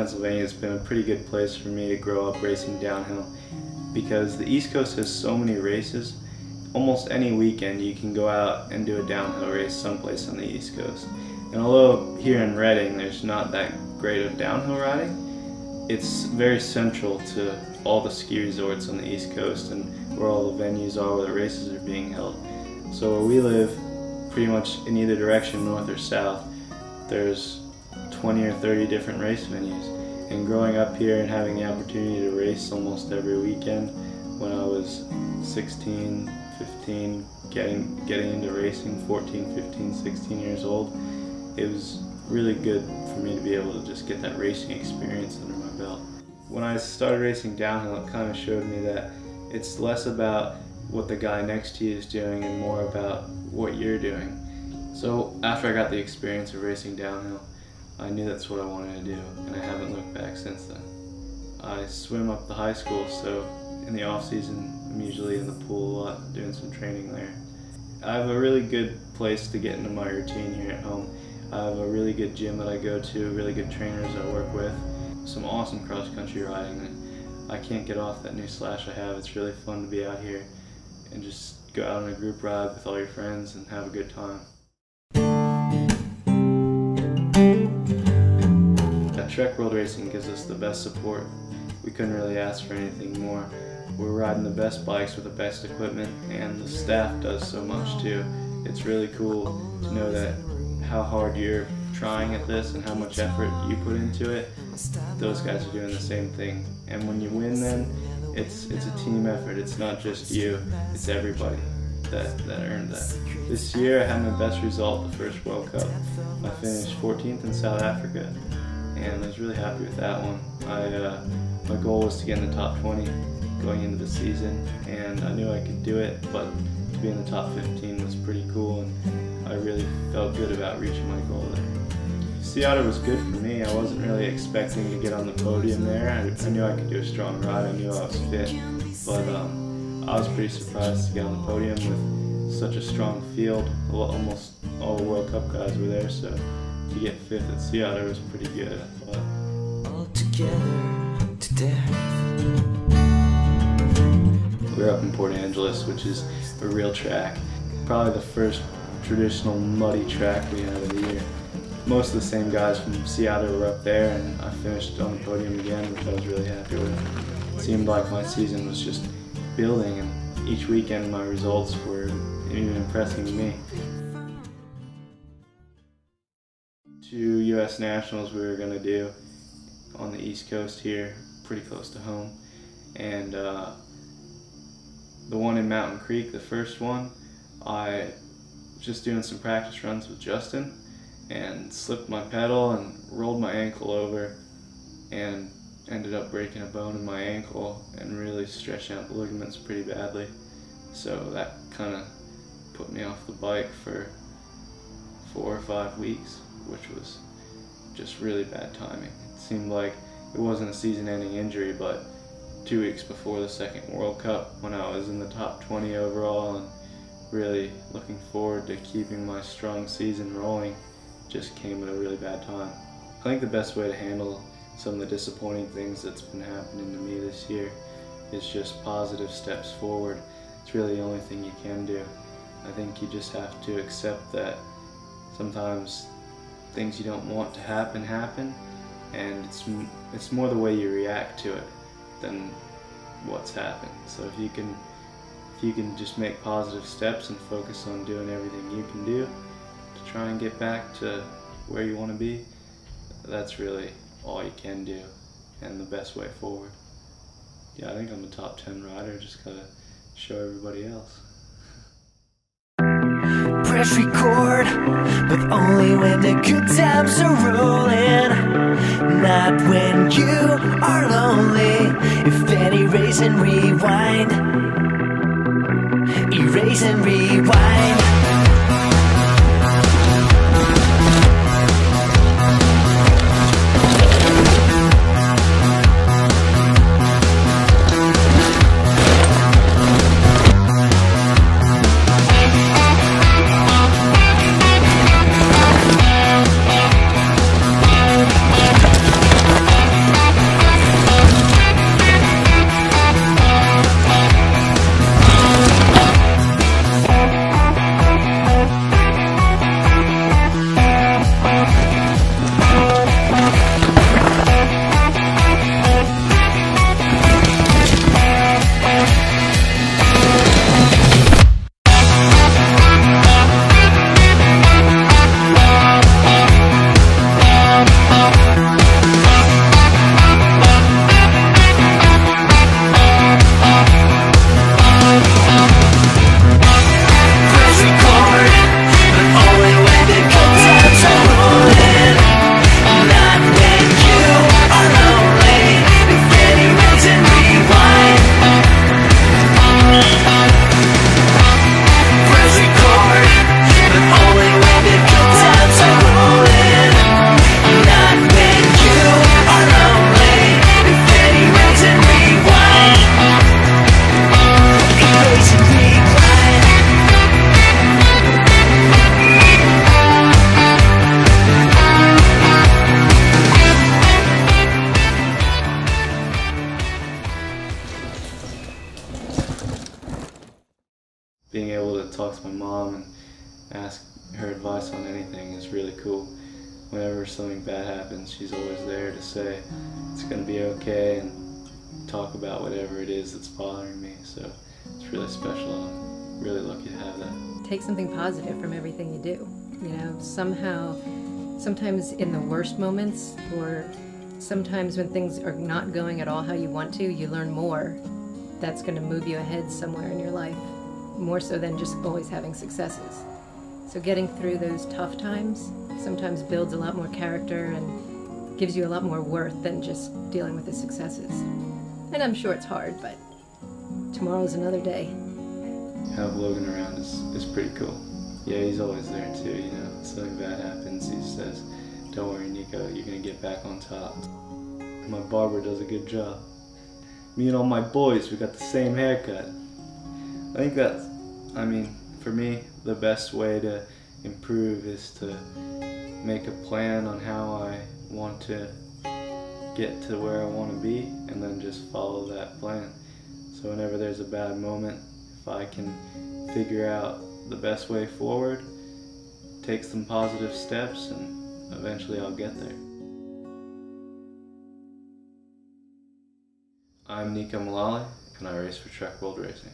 Pennsylvania has been a pretty good place for me to grow up racing downhill because the East Coast has so many races. Almost any weekend you can go out and do a downhill race someplace on the East Coast. And although here in Reading there's not that great of downhill riding, it's very central to all the ski resorts on the East Coast and where all the venues are where the races are being held. So where we live, pretty much in either direction, north or south, there's 20 or 30 different race venues. And growing up here and having the opportunity to race almost every weekend when I was 16, 15, getting into racing, 14, 15, 16 years old, it was really good for me to be able to just get that racing experience under my belt. When I started racing downhill, it kind of showed me that it's less about what the guy next to you is doing and more about what you're doing. So after I got the experience of racing downhill, I knew that's what I wanted to do, and I haven't looked back since then. I swim up the high school, so in the off season I'm usually in the pool a lot, doing some training there. I have a really good place to get into my routine here at home. I have a really good gym that I go to, really good trainers I work with, some awesome cross-country riding. And I can't get off that new slash I have. It's really fun to be out here and just go out on a group ride with all your friends and have a good time. Trek World Racing gives us the best support. We couldn't really ask for anything more. We're riding the best bikes with the best equipment, and the staff does so much too. It's really cool to know that how hard you're trying at this and how much effort you put into it. Those guys are doing the same thing. And when you win then, it's a team effort. It's not just you, it's everybody that earned that. This year I had my best result the first World Cup. I finished 14th in South Africa, and I was really happy with that one. My goal was to get in the top 20 going into the season, and I knew I could do it, but to be in the top 15 was pretty cool, and I really felt good about reaching my goal there. Sea Otter was good for me. I wasn't really expecting to get on the podium there. I knew I could do a strong ride, I knew I was fit, but I was pretty surprised to get on the podium with such a strong field. Almost all the World Cup guys were there, so to get 5th at Sea Otter was pretty good, I thought. All together to death. We're up in Port Angeles, which is a real track. Probably the first traditional muddy track we had of the year. Most of the same guys from Sea Otter were up there, and I finished on the podium again, which I was really happy with. It seemed like my season was just building, and each weekend my results were even impressing me. 2 U.S. Nationals we were going to do on the East Coast here, pretty close to home. And the one in Mountain Creek, the first one, I was just doing some practice runs with Justin and slipped my pedal and rolled my ankle over and ended up breaking a bone in my ankle and really stretching out the ligaments pretty badly. So that kind of put me off the bike for 4 or 5 weeks, which was just really bad timing. It seemed like it wasn't a season-ending injury, but 2 weeks before the second World Cup, when I was in the top 20 overall and really looking forward to keeping my strong season rolling, just came at a really bad time. I think the best way to handle some of the disappointing things that's been happening to me this year is just positive steps forward. It's really the only thing you can do. I think you just have to accept that sometimes things you don't want to happen, and it's more the way you react to it than what's happened. So if you can just make positive steps and focus on doing everything you can do to try and get back to where you want to be, that's really all you can do and the best way forward. Yeah, I think I'm a top 10 rider, just gotta show everybody else. Press record, but only when the good times are rolling, not when you are lonely. If then erase and rewind, erase and rewind. Being able to talk to my mom and ask her advice on anything is really cool. Whenever something bad happens, she's always there to say it's going to be okay and talk about whatever it is that's bothering me. So it's really special. I'm really lucky to have that. Take something positive from everything you do. You know, sometimes in the worst moments, or sometimes when things are not going at all how you want to, you learn more that's going to move you ahead somewhere in your life, more so than just always having successes. So getting through those tough times sometimes builds a lot more character and gives you a lot more worth than just dealing with the successes. And I'm sure it's hard, but tomorrow's another day. Have Logan around is pretty cool. Yeah, he's always there too, you know. If something bad happens, he says, "Don't worry, Neko, you're gonna get back on top." My barber does a good job. Me and all my boys, we got the same haircut. I think that's, for me, the best way to improve is to make a plan on how I want to get to where I want to be, and then just follow that plan. So whenever there's a bad moment, if I can figure out the best way forward, take some positive steps, and eventually I'll get there. I'm Neko Mulally, and I race for Track World Racing.